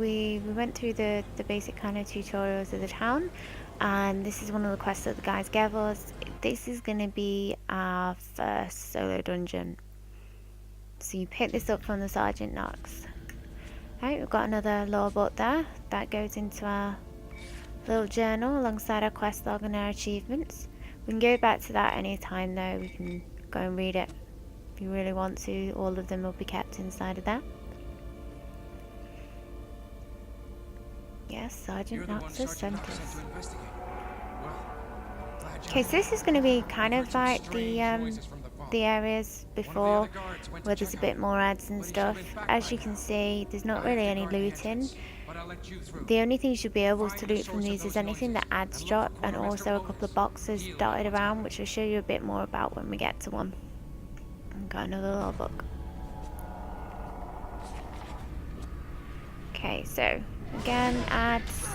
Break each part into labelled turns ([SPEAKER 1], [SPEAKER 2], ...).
[SPEAKER 1] we went through the basic kind of tutorials of the town, and this is one of the quests that the guys gave us. This is going to be our first solo dungeon. So you pick this up from the Sergeant Knox. Right, we've got another lore book there. That goes into our little journal alongside our quest log and our achievements. We can go back to that any time though. We can go and read it if you really want to. All of them will be kept inside of there. Yes, Sergeant Knox's sentence. Okay, so this is going to be kind of like the areas before, where there's a bit more ads and stuff. As you can see, there's not really any looting. The only things you'll be able to loot from these is anything that ads drop, and also a couple of boxes dotted around, which I'll show you a bit more about when we get to one. I've got another little book. Okay, so again, ads.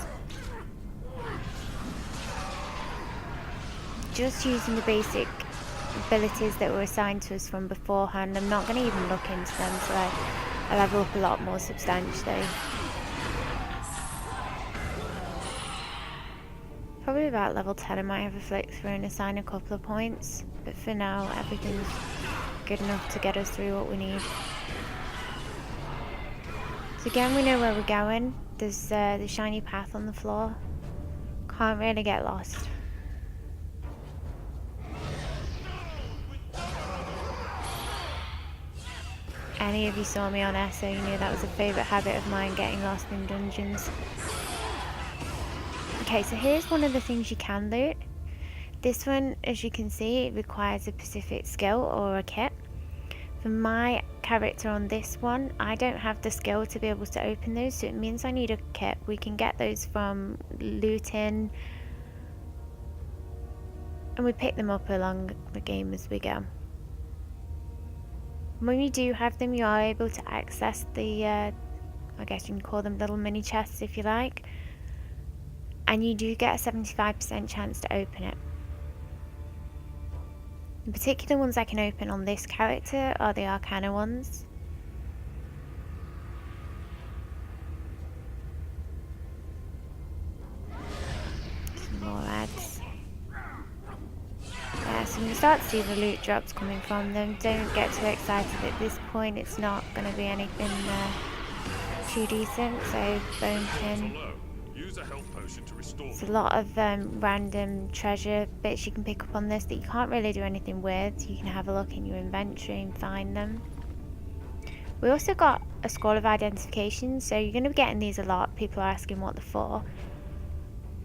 [SPEAKER 1] Just using the basic abilities that were assigned to us from beforehand. I'm not going to even look into them, so I'll level up a lot more substantially. Probably about level 10 I might have a flick through and assign a couple of points, but for now everything's good enough to get us through what we need. So again, we know where we're going. There's the shiny path on the floor. Can't really get lost. Any of you saw me on SO, you knew that was a favourite habit of mine, getting lost in dungeons. Okay, so here's one of the things you can loot. This one, as you can see, it requires a specific skill or a kit. For my character on this one, I don't have the skill to be able to open those, so it means I need a kit. We can get those from looting, and we pick them up along the game as we go. When you do have them, you are able to access the, I guess you can call them little mini chests if you like, and you do get a 75% chance to open it. The particular ones I can open on this character are the Arcana ones. Some more ads. So when you start to see the loot drops coming from them, don't get too excited at this point. It's not going to be anything too decent. So bone pin. There's a lot of random treasure bits you can pick up on this that you can't really do anything with. You can have a look in your inventory and find them. We also got a scroll of identification, so you're going to be getting these a lot. People are asking what they're for.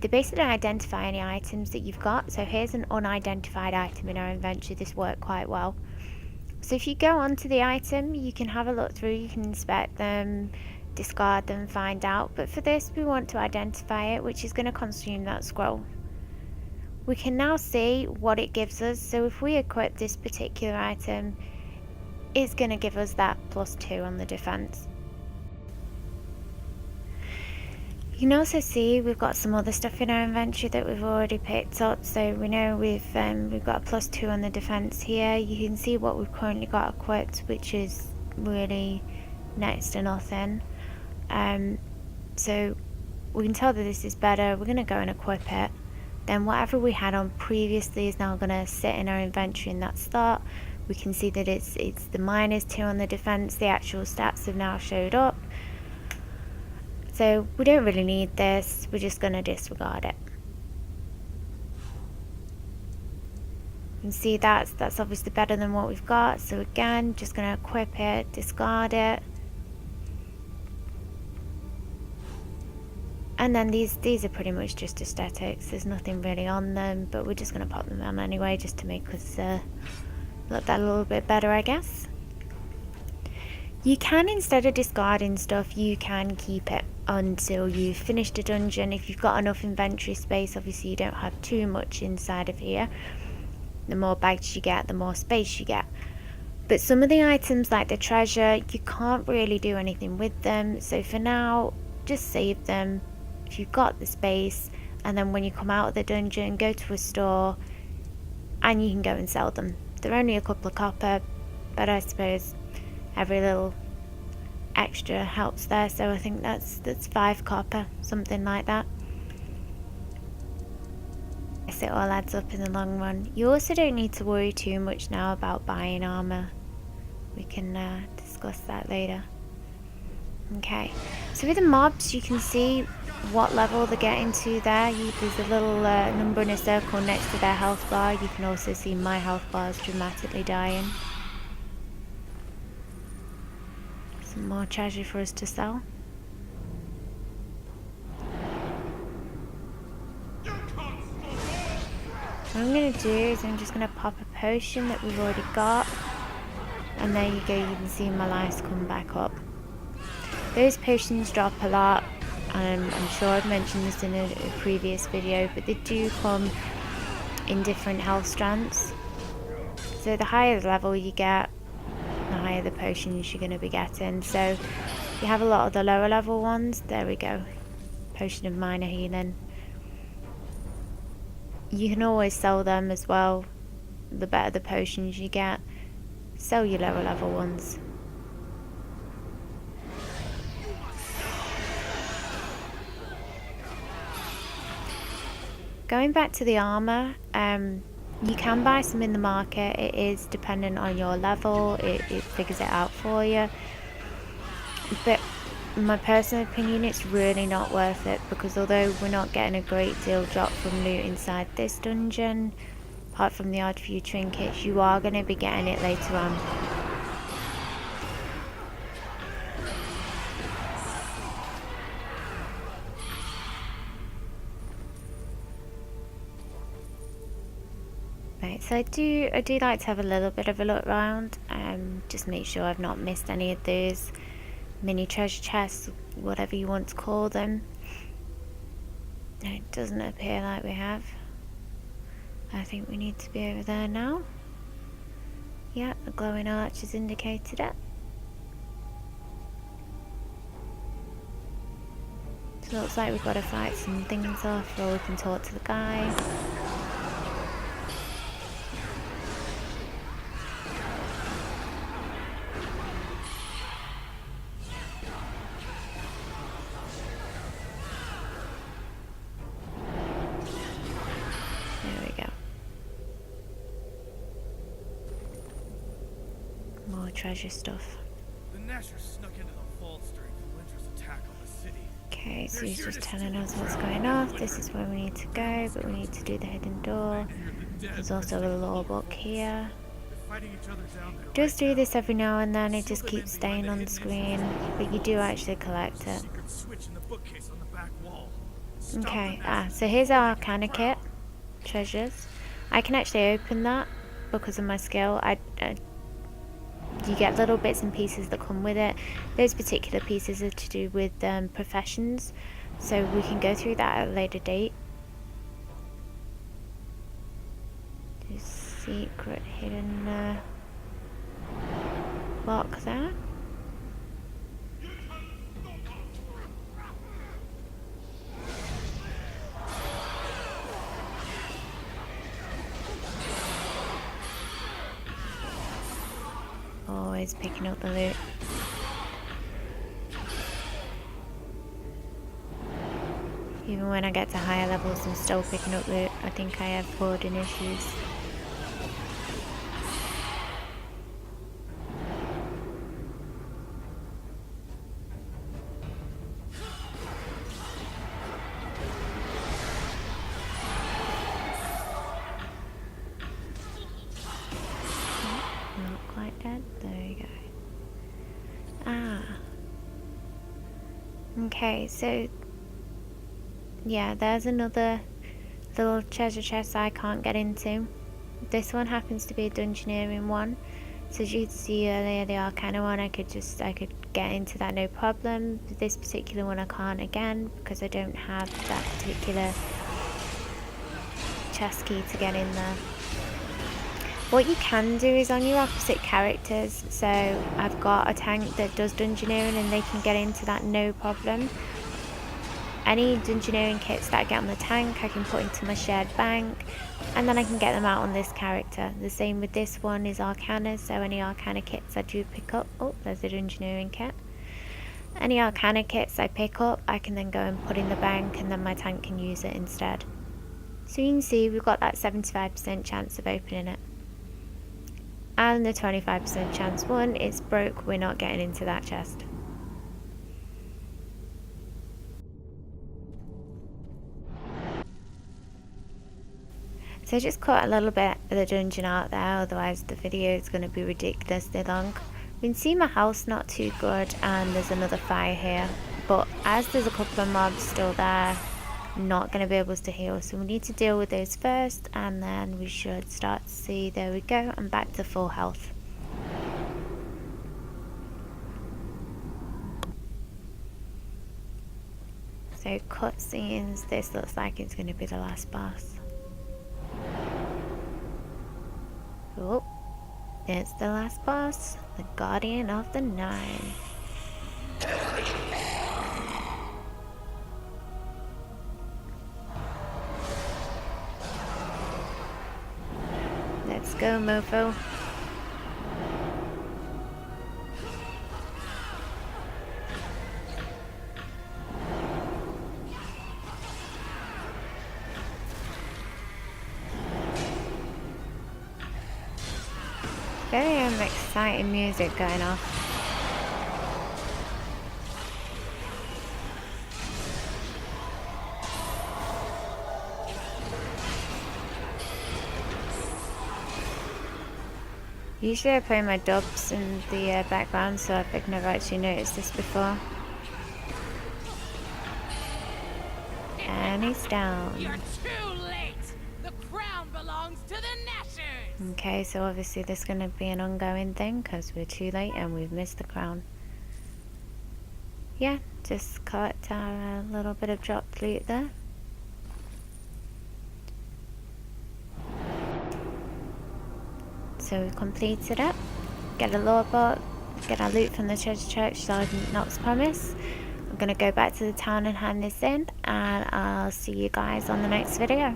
[SPEAKER 1] They basically identify any items that you've got. So here's an unidentified item in our inventory. This worked quite well. So if you go onto the item, you can have a look through, you can inspect them, discard them, find out. But for this, we want to identify it, which is going to consume that scroll. We can now see what it gives us. So if we equip this particular item, it's going to give us that +2 on the defense. You can also see we've got some other stuff in our inventory that we've already picked up. So we know we've got a +2 on the defense here. You can see what we've currently got equipped, which is really next to nothing. So we can tell that this is better. We're going to go and equip it. Then whatever we had on previously is now going to sit in our inventory in that slot. We can see that it's the -2 on the defense. The actual stats have now showed up. So we don't really need this, we're just going to disregard it. You can see that's obviously better than what we've got, so again, just going to equip it, discard it. And then these are pretty much just aesthetics, there's nothing really on them, but we're just going to pop them on anyway, just to make us look that a little bit better, I guess. You can, instead of discarding stuff, you can keep it until you've finished a dungeon. If you've got enough inventory space, obviously you don't have too much inside of here. The more bags you get, the more space you get. But some of the items, like the treasure, you can't really do anything with them. So for now, just save them if you've got the space, and then when you come out of the dungeon, go to a store and you can go and sell them. They're only a couple of copper, but I suppose every little extra helps there, so I think that's 5 copper, something like that. So it all adds up in the long run. You also don't need to worry too much now about buying armor. We can discuss that later. Okay, so with the mobs you can see what level they're getting to there. There's a little number in a circle next to their health bar. You can also see my health bar is dramatically dying. Some more treasure for us to sell. What I'm going to do is I'm just going to pop a potion that we've already got. And there you go, you can see my lives come back up. Those potions drop a lot. I'm sure I've mentioned this in a previous video, but they do come in different health strands. So the higher the level you get, the higher the potions you're going to be getting. So you have a lot of the lower level ones. There we go. Potion of minor healing. You can always sell them as well. The better the potions you get, sell your lower level ones. Going back to the armor, you can buy some in the market. It is dependent on your level. It figures it out for you. But in my personal opinion, it's really not worth it, because although we're not getting a great deal drop from loot inside this dungeon, apart from the odd few trinkets, you are going to be getting it later on. Right, so I do like to have a little bit of a look around, just make sure I've not missed any of those mini treasure chests, whatever you want to call them. No, it doesn't appear like we have. I think we need to be over there now. Yeah, the glowing arch has indicated it. So it looks like we've got to fight some things off, or we can talk to the guy. Treasure stuff.
[SPEAKER 2] The Nashers snuck into the vaults during Winter's attack on the city.
[SPEAKER 1] Okay, so he's just telling us what's going on. This is where we need to go, but we need to do the hidden door. There's also a lore book here. It does do this every now and then, it just keeps staying on the screen, but you do actually collect it. Okay, so here's our Arcana kit, treasures. I can actually open that because of my skill. You get little bits and pieces that come with it. Those particular pieces are to do with professions, so we can go through that at a later date. There's secret hidden lock there. Always picking up the loot. Even when I get to higher levels, I'm still picking up loot. I think I have hoarding issues. Okay, so yeah, there's another little treasure chest I can't get into. This one happens to be a dungeoneering one. So as you could see earlier, the Arcana one, I could get into that no problem. But this particular one I can't again, because I don't have that particular chest key to get in there. What you can do is on your opposite characters, so I've got a tank that does dungeoneering and they can get into that no problem. Any dungeoneering kits that I get on the tank I can put into my shared bank, and then I can get them out on this character. The same with this one is Arcana, so any Arcana kits I do pick up. Oh, there's a dungeoneering kit. Any arcana kits I pick up, I can then go and put in the bank, and then my tank can use it instead. So you can see we've got that 75% chance of opening it. And the 25% chance, one, it's broke, we're not getting into that chest. So I just cut a little bit of the dungeon out there, otherwise the video is going to be ridiculously long. We can see my house not too good, and there's another fire here. But as there's a couple of mobs still there, I'm not going to be able to heal. So we need to deal with those first, and then we should start to see, there we go, I'm back to full health. So cutscenes, this looks like it's going to be the last boss. Oh, it's the last boss, the Guardian of the Nine. Let's go, mofo. Very exciting music going off. Usually I play my dubs in the background, so I've never actually noticed this before. And he's down.
[SPEAKER 3] You're too late! The crown belongs to the Nashers!
[SPEAKER 1] Okay, so obviously this is going to be an ongoing thing because we're too late and we've missed the crown. Yeah, just collect our little bit of dropped loot there. So we've completed it. Get a lore book, get our loot from the treasure church, Sergeant Knox promise. I'm going to go back to the town and hand this in, and I'll see you guys on the next video.